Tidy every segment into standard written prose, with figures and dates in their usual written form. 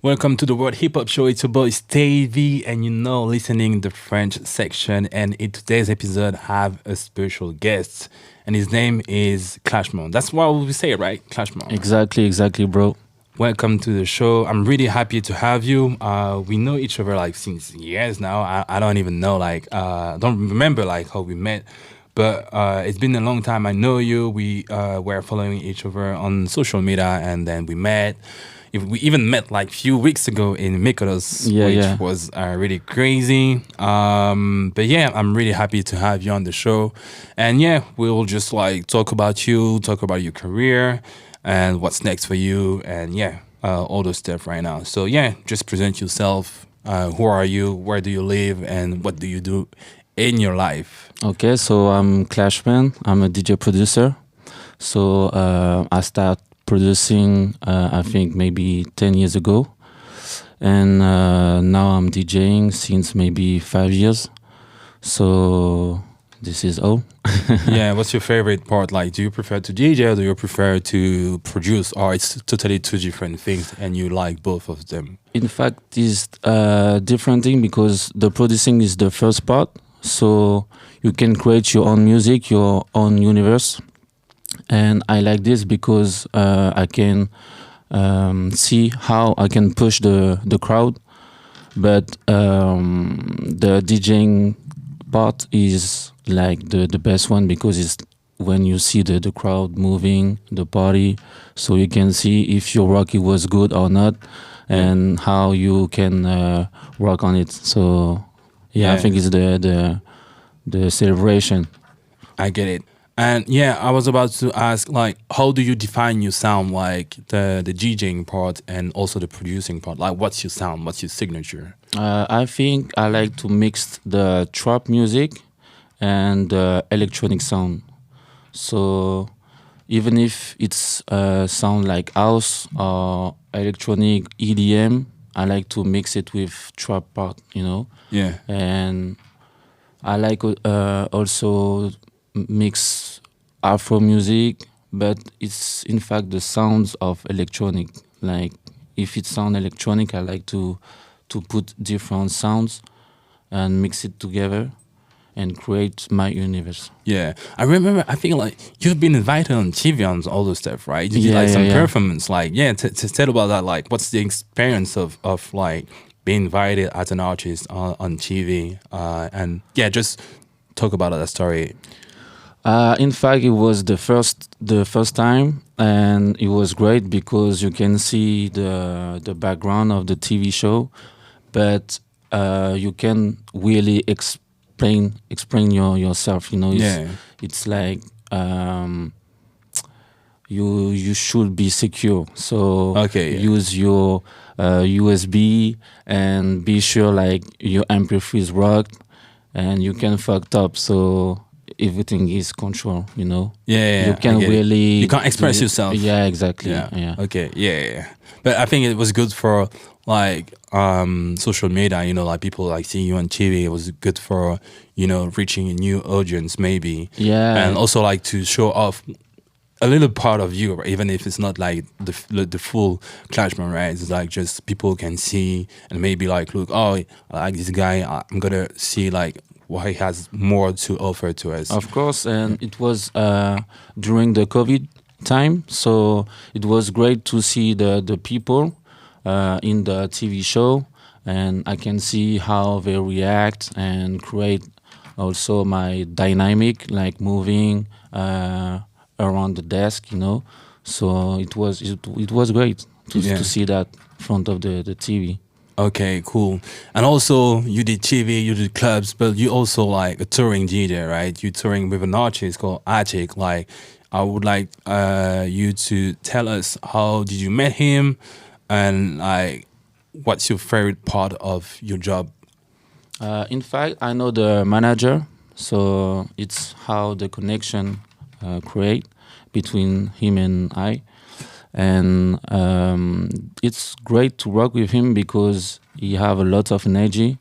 Welcome to the World Hip Hop Show. It's your boy Stevie, and listening the French section. And in today's episode, have a special guest, and his name is Clashmon. That's what we say, right? Clashmon. Exactly, bro. Welcome to the show. I'm really happy to have you. We know each other like since years now. I don't even know don't remember like how we met, but it's been a long time. I know you. We were following each other on social media, and then we met. If we even met like few weeks ago in Mykonos, Yeah, which yeah. was really crazy. But yeah, I'm really happy to have you on the show, and yeah, we'll just like talk about you, talk about your career, and what's next for you, and yeah, all those stuff right now. So yeah, just present yourself. Who are you? Where do you live? And what do you do in your life? Okay, so I'm Clashman. I'm a DJ producer. So I start producing, I think maybe 10 years ago, and now I'm DJing since maybe 5 years. So this is all. Yeah, what's your favorite part? Like, do you prefer to DJ or do you prefer to produce, or it's totally two different things and you like both of them? In fact, it's a different thing because the producing is the first part. So you can create your own music, your own universe. And I like this because I can see how I can push the crowd. But the DJing part is like the best one because it's when you see the crowd moving, the party, so you can see if your rocky was good or not, and how you can work on it. So yeah, I Yeah, think it's the celebration. I get it. And yeah, I was about to ask, like, how do you define your sound, like the DJing part and also the producing part? Like, what's your sound? What's your signature? I think I like to mix the trap music and the electronic sound. So even if it's sound like house or electronic EDM, I like to mix it with trap part. Yeah, And I like also mix Afro music, but it's in fact the sounds of electronic. Like if it sound electronic, I like to put different sounds and mix it together and create my universe. yeah. I remember. I think like you've been invited on TV on all those stuff, right? You did Yeah, like yeah, some yeah. performance. Like, yeah, tell about that. Like, what's the experience of like being invited as an artist on TV? And yeah, just talk about that story. In fact, it was the first time, and it was great because you can see the background of the TV show, but you can really explain yourself. It's Yeah. it's like you should be secure. So Okay. Yeah. use your USB and be sure like your amplifier is rocked and you can fucked up. So everything is control. Yeah, yeah, You yeah, I can get it. really You can't express do. yourself. Yeah, exactly. Yeah. Yeah. Okay. Yeah, yeah, yeah. But I think it was good for like social media. Like people like seeing you on TV. It was good for reaching a new audience maybe, Yeah. and also like to show off a little part of you, even if it's not like the full Clashman, right? It's like just people can see and maybe like look, oh, I like this guy. I'm gonna see like what he has more to offer to us. Of course, and it was during the COVID time, so it was great to see the people in the TV show, and I can see how they react and create also my dynamic, like moving around the desk. So it was great to Yeah. see that front of the TV. Okay, cool. And also, you did TV, you did clubs, but you also like a touring DJ, right? You touring with an artist called Achik. Like, I would like you to tell us how did you met him, and like, what's your favorite part of your job? In fact, I know the manager, so it's how the connection create between him and I, and it's great to work with him because he have a lot of energy.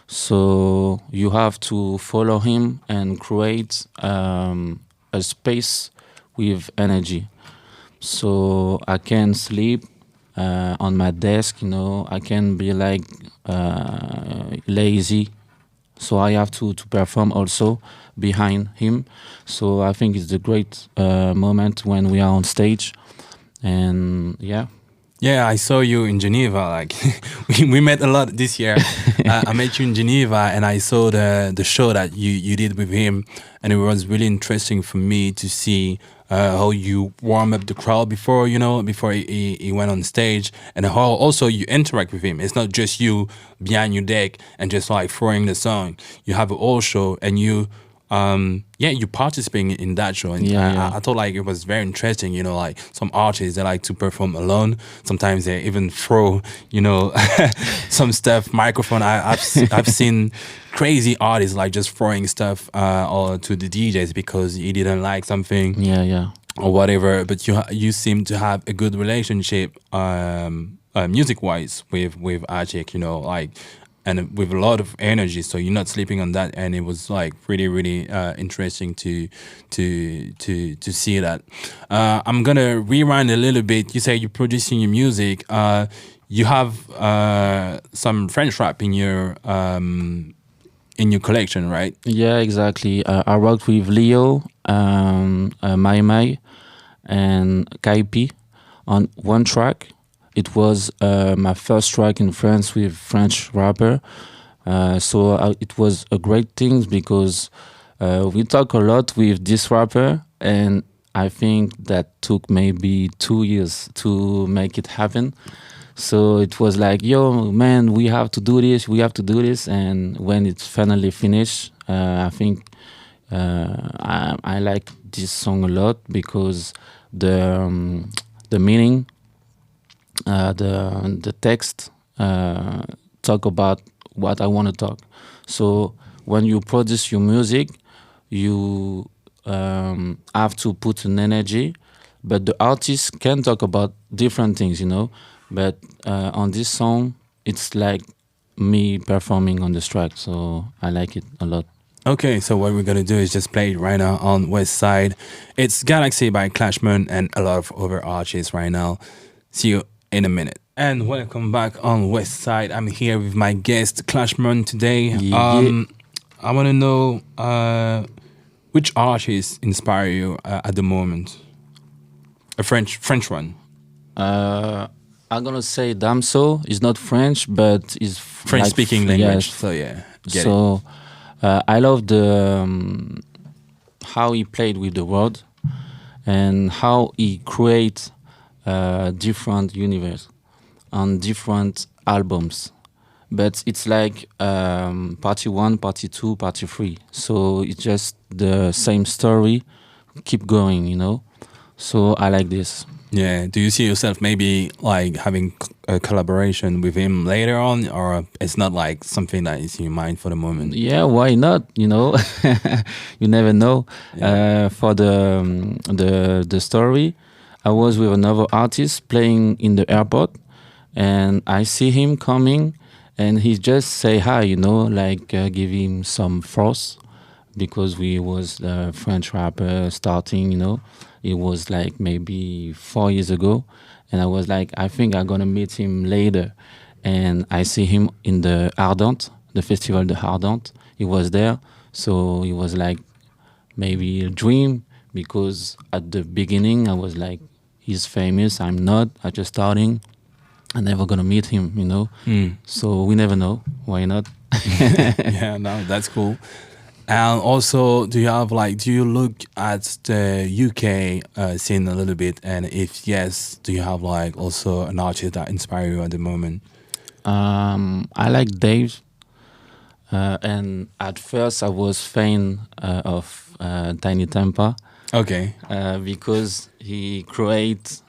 So you have to follow him and create a space with energy. So I can sleep on my desk. I can be like lazy, so I have to perform also behind him. So I think it's a great moment when we are on stage, and yeah. Yeah, I saw you in Geneva. Like we met a lot this year. I met you in Geneva, and I saw the show that you did with him, and it was really interesting for me to see how you warm up the crowd before before he went on stage, and how also you interact with him. It's not just you behind your deck and just like throwing the song. You have a whole show, and yeah, you participating in that show, and Yeah, yeah. I thought like it was very interesting. Like some artists they like to perform alone. Sometimes they even throw, some stuff microphone. I've seen crazy artists like just throwing stuff or to the DJs because he didn't like something Yeah, yeah. or whatever. But you seem to have a good relationship, music wise with Ajik. Like and with a lot of energy. So you're not sleeping on that, and it was like really, really interesting to see that. I'm gonna rewind a little bit. You say you're producing your music. You have some French rap in your collection, right? Yeah, exactly. I worked with Leo, Mai Mai, and Kaipi on one track. It was my first track in France with French rapper. So it was a great thing because we talk a lot with this rapper, and I think that took maybe 2 years to make it happen. So it was like, yo, man, we have to do this, we have to do this. And when it's finally finished, I think I like this song a lot because the meaning, the text talk about what I want to talk. So when you produce your music, you have to put an energy, but the artist can talk about different things. But on this song, it's like me performing on the track, so I like it a lot. Okay, so what we're gonna do is just play it right now on Westside. It's Galaxy by Clashman and a lot of other artists right now. See you in a minute. And welcome back on Westside. I'm here with my guest Clashman today. Yeah. I want to know which artists inspire you at the moment. A French one, Uh, I'm gonna say Damso is not French, but is French speaking language. yes. So yeah, get it. So I love the how he played with the word and how he create different universe on different albums. But it's like party one, party two, party three. So it's just the same story, keep going. So I like this. Yeah. Do you see yourself maybe like having a collaboration with him later on, or it's not like something that is in your mind for the moment? Yeah, why not? You never know. Yeah. For the story, I was with another artist playing in the airport, and I see him coming, and he just say hi, like give him some force because we was the French rapper starting. It was like maybe 4 years ago, and I was like, I think I'm gonna meet him later, and I see him in the Ardent, the festival de Ardent. He was there, so it was like maybe a dream because at the beginning I was like, he's famous, I'm not. I just starting. I'm never gonna meet him. Mm. So we never know. Why not? Yeah, no, that's cool. And also, do you look at the UK scene a little bit? And if yes, do you have like also an artist that inspire you at the moment? I like Dave, and at first I was fan of Tiny Tampa Okay. because he create.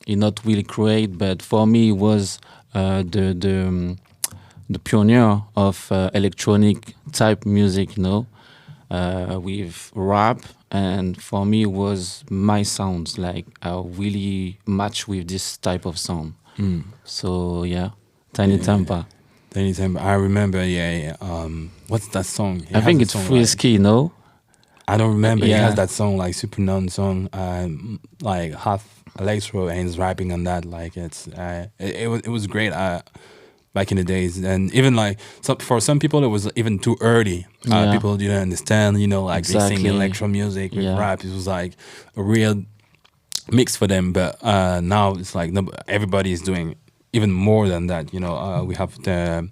He not really create, but for me, he was the pioneer of electronic type music, with rap. And for me, it was my sounds. Like I really match with this type of sound. Mm. So yeah, Tiny Yeah. Tampa. Anytime I remember, yeah, yeah. What's that song? He I has think a it's song like Frisky. I don't remember. He has Yeah, that song like super known song, like half electro and he's rapping on that. Like it was great. Back in the days, and even like for some people it was even too early. Yeah, People didn't understand, like they sing exactly. electro music with Yeah, rap. It was like a real mix for them. But now it's like no, everybody is doing even more than that. We have the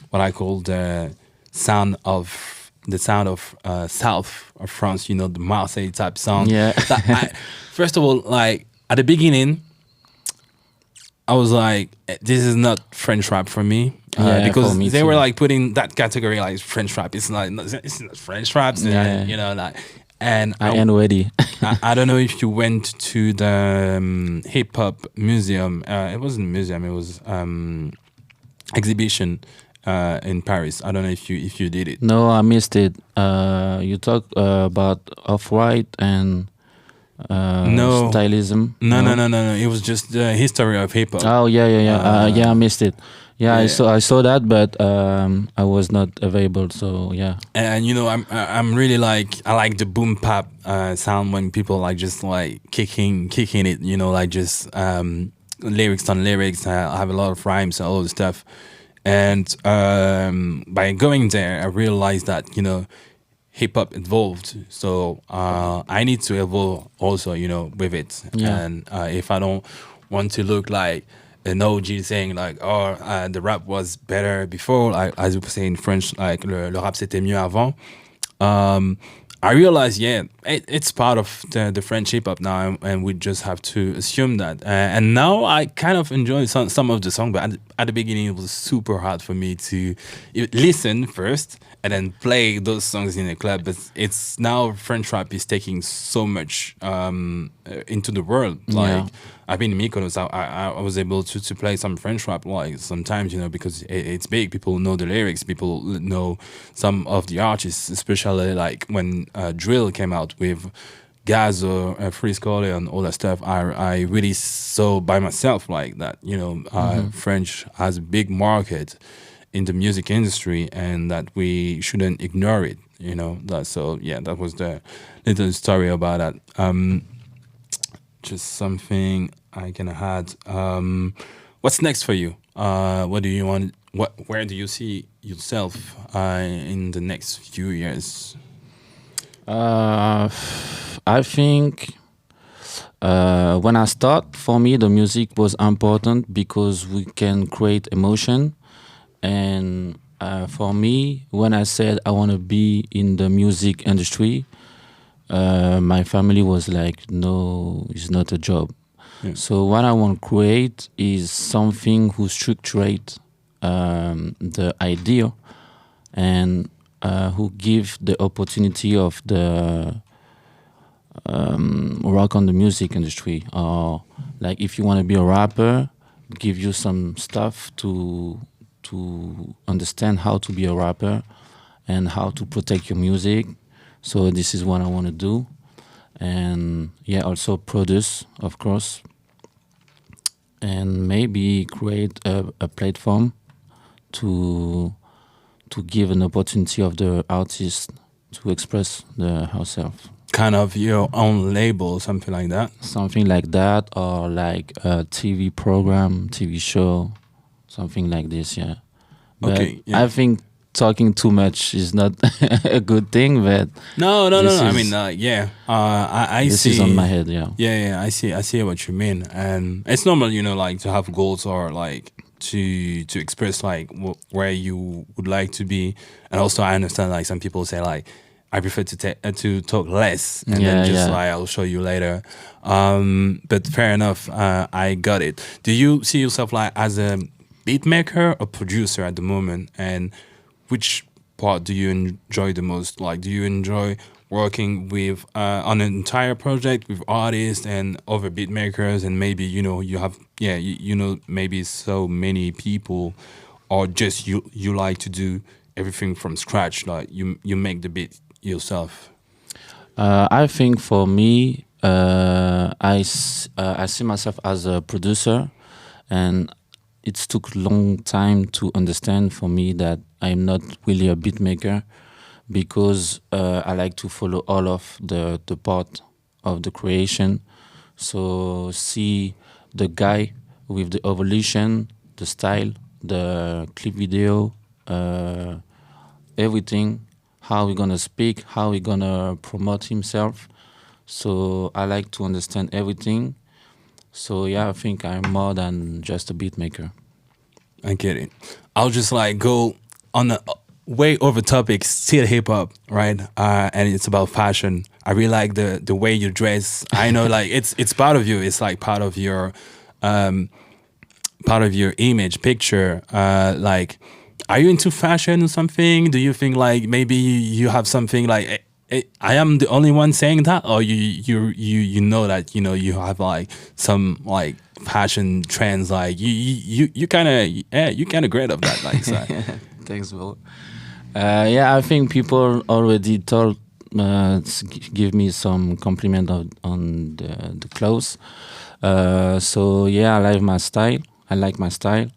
what I call the sound of south of France. The Marseille type sound. yeah, That first of all, like at the beginning, I was like, this is not French rap for me. yeah. For Because me they were too. like putting that category like French rap. It's not French raps, Yeah, like, and I am ready. I don't know if you went to the hip hop museum. It wasn't a museum. It was exhibition in Paris. I don't know if you did it. No, I missed it. You talk about off white and No, stylism. no, no, No. no, no, no. It was just the history of hip hop. Oh yeah, yeah, yeah. Yeah, I missed it. Yeah, I Yeah. saw that, but I was not available. So yeah, And I'm really like I like the boom pop sound when people like just like kicking it, like just lyrics on lyrics. I have a lot of rhymes and all the stuff. And by going there, I realized that hip hop evolved, so I need to evolve also, with it. yeah, And if I don't want to look like an OG saying like, oh, the rap was better before, like as we say in French, like le rap c'était mieux avant. Um, I realized, yeah, it's part of the French hip hop now, and we just have to assume that. And now I kind of enjoy some of the song, but at the beginning it was super hard for me to listen first and then play those songs in the club. But it's now French rap is taking so much into the world. Like yeah, I've been in Mykonos, I was able to play some French rap like sometimes, because it's big. People know the lyrics. People know some of the artists, especially like when Drill came out with Gazo, Frisco, and all that stuff. I really saw by myself like that. French has a big market in the music industry, and that we shouldn't ignore it. So yeah, that was the little story about that. Just something I can add. What's next for you? What do you want? Where do you see yourself in the next few years? uh, I think when I start, for me, the music was important because we can create emotion. And for me, when I said I want to be in the music industry, my family was like, "No, it's not a job." Yeah. So what I want to create is something who structurate the idea and who give the opportunity of the rock on the music industry. Or like if you want to be a rapper, give you some stuff to understand how to be a rapper and how to protect your music. So this is what I want to do, and yeah, also produce, of course, and maybe create a platform to give an opportunity of the artist to express the herself. Kind of your own label, something like that. Something like that, or like a TV program, TV show, something like this. Yeah, but Okay, yeah. I think talking too much is not a good thing. But No, no, no, this no. I mean, is yeah. I this is on see. my head. Yeah, Yeah, I see what you mean, and it's normal, like to have goals or like to express like where you would like to be, and also I understand like some people say like I prefer to talk less and then yeah, just yeah. like I'll show you later. But fair enough, I got it. Do you see yourself like as a beat maker or producer at the moment, and which part do you enjoy the most? Like, do you enjoy working with on an entire project with artists and other beat makers, and maybe you have maybe so many people, or just you like to do everything from scratch, like you make the beat yourself? I think for me, I see myself as a producer, and it took a long time to understand for me that I'm not really a beat maker because I like to follow all of the part of the creation. So see the guy with the evolution, the style, the clip video, uh, everything, how he gonna speak, how he gonna promote himself. So I like to understand everything. So yeah, I think I'm more than just a beat maker. I get it. I'll just like go on a way over topic, still hip hop, right? And it's about fashion. I really like the way you dress. I know like it's part of you. It's like um, part of your image picture. Like, are you into fashion or something? Do you think like maybe you have something like I am the only one saying that, or you know that you have like some like fashion trends like you kind of you kind of great of that like so. Thanks, bro. Yeah, I think people already told give me some compliment on the clothes. So yeah, I like my style. I like my style,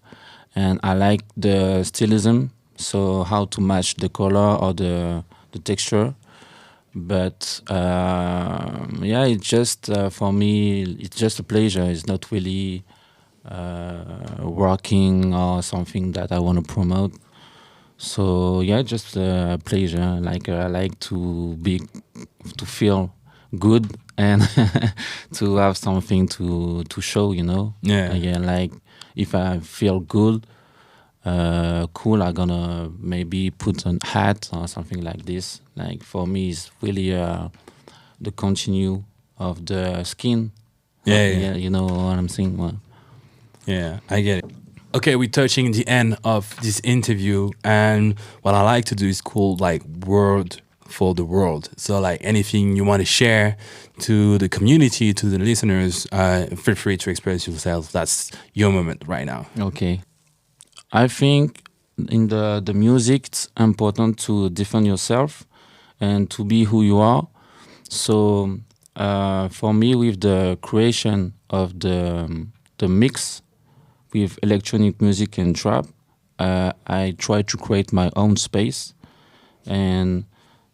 and I like the stylism. So how to match the color or the texture. But yeah, it's just for me, it's just a pleasure. It's not really working or something that I want to promote. So yeah, just a pleasure. Like I like to feel good and to have something to show. Yeah. Yeah, like if I feel good, cool, I'm gonna maybe put a hat or something like this. Like for me, it's really the continue of the skin. Yeah, yeah. Yeah, you know what I'm saying. Well, Yeah, I get it. Okay, we're touching the end of this interview, and what I like to do is call like word for the world. So, like anything you want to share to the community, to the listeners, feel free to express yourself. That's your moment right now. okay. I think in the music, it's important to define yourself and to be who you are. So for me, with the creation of the mix with electronic music and trap, I try to create my own space, and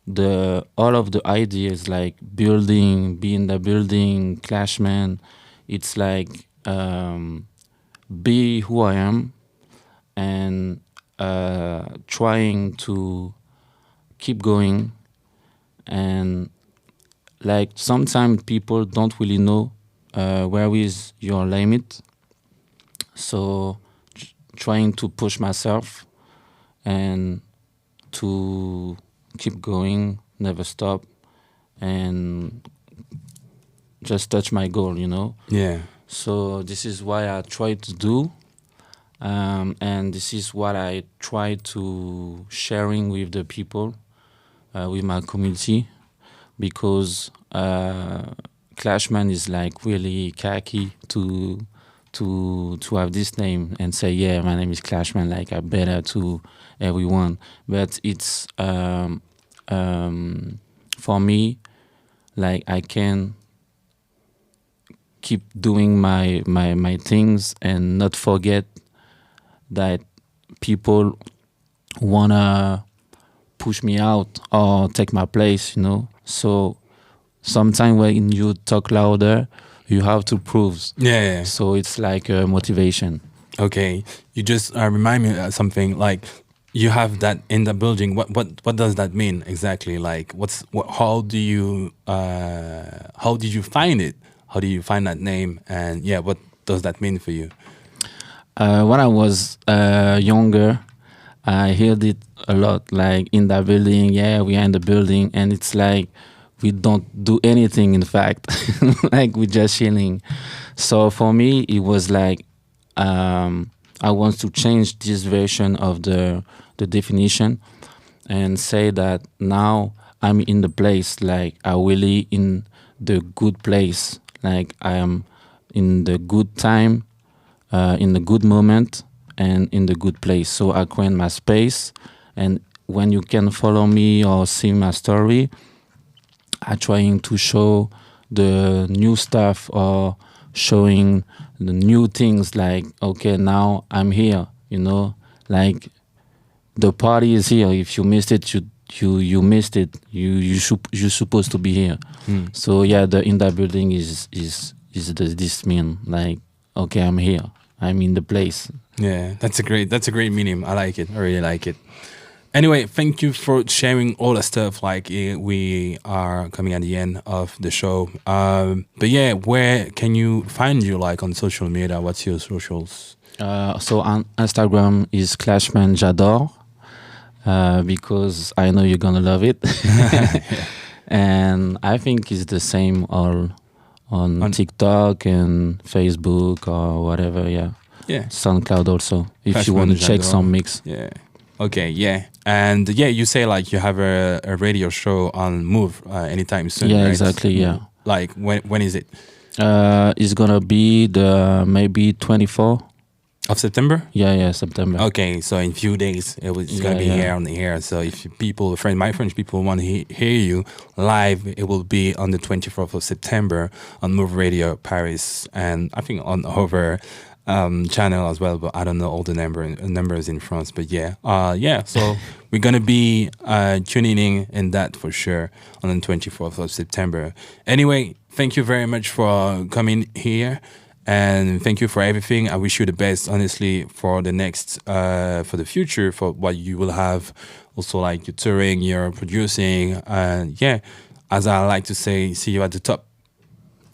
the all of the ideas like building, being the building, Clashman, it's like be who I am and trying to keep going. And like sometimes people don't really know where is your limit, so trying to push myself and to keep going, never stop, and just touch my goal. Yeah. So this is what I try to do, and this is what I try to sharing with the people, with my community, because Clashman is like really khaki to have this name and say, yeah, my name is Clashman, like I better to everyone. But it's for me, like I can keep doing my things and not forget that people wanna push me out or take my place. So sometimes when you talk louder, you have to prove. Yeah. Yeah. So it's like a motivation. Okay, you just remind me of something like you have that in the building. What does that mean exactly? Like, how did you find it? How do you find that name? And yeah, what does that mean for you? When I was younger, I heard it a lot, like in the building. Yeah, we are in the building, and it's like we don't do anything. In fact, like we're just chilling. So for me, it was like I want to change this version of the definition and say that now I'm in the place, like I really in the good place, like I am in the good time, in the good moment, and in the good place. So I create my space, and when you can follow me or see my story, I trying to show the new stuff or showing the new things. Like okay, now I'm here. Like the party is here. If you missed it, you missed it. You supposed to be here. Hmm. So yeah, the in that building is this mean? Like, okay, I'm here. I'm in the place. Yeah, that's a great meaning. I like it. I really like it. Anyway, thank you for sharing all the stuff. Like we are coming at the end of the show. But yeah, where can you find you? Like on social media? What's your socials? So on Instagram is Clashman J'adore, because I know you're gonna love it. And I think it's the same all on On TikTok and Facebook or whatever. Yeah, yeah, SoundCloud also. If you Freshman want to check J'adore. some mix. Yeah. Okay. Yeah. And yeah, you say like you have a radio show on Move anytime soon, Yeah, right? exactly. Yeah, Like when is it? it's gonna be the maybe 24. Of September? Yeah, September. Okay, so in few days it's gonna Yeah, be yeah. here on the air. So if people, my French people want to hear you live, it will be on the 24th of September on Move Radio Paris, and I think on over channel as well. But I don't know all the numbers in France. But yeah, yeah. So we're gonna be tuning in that for sure on the 24th of September. Anyway, thank you very much for coming here. And thank you for everything. I wish you the best, honestly, for the next, for the future, for what you will have. Also, like your touring, your producing, and yeah, as I like to say, see you at the top.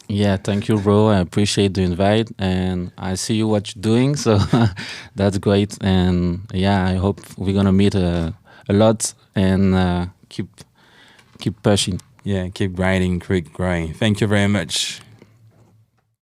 Yeah, thank you, bro. I appreciate the invite, and I see you what you're doing. So that's great. And yeah, I hope we're gonna meet a lot and keep pushing. Yeah, keep grinding, keep growing. Thank you very much.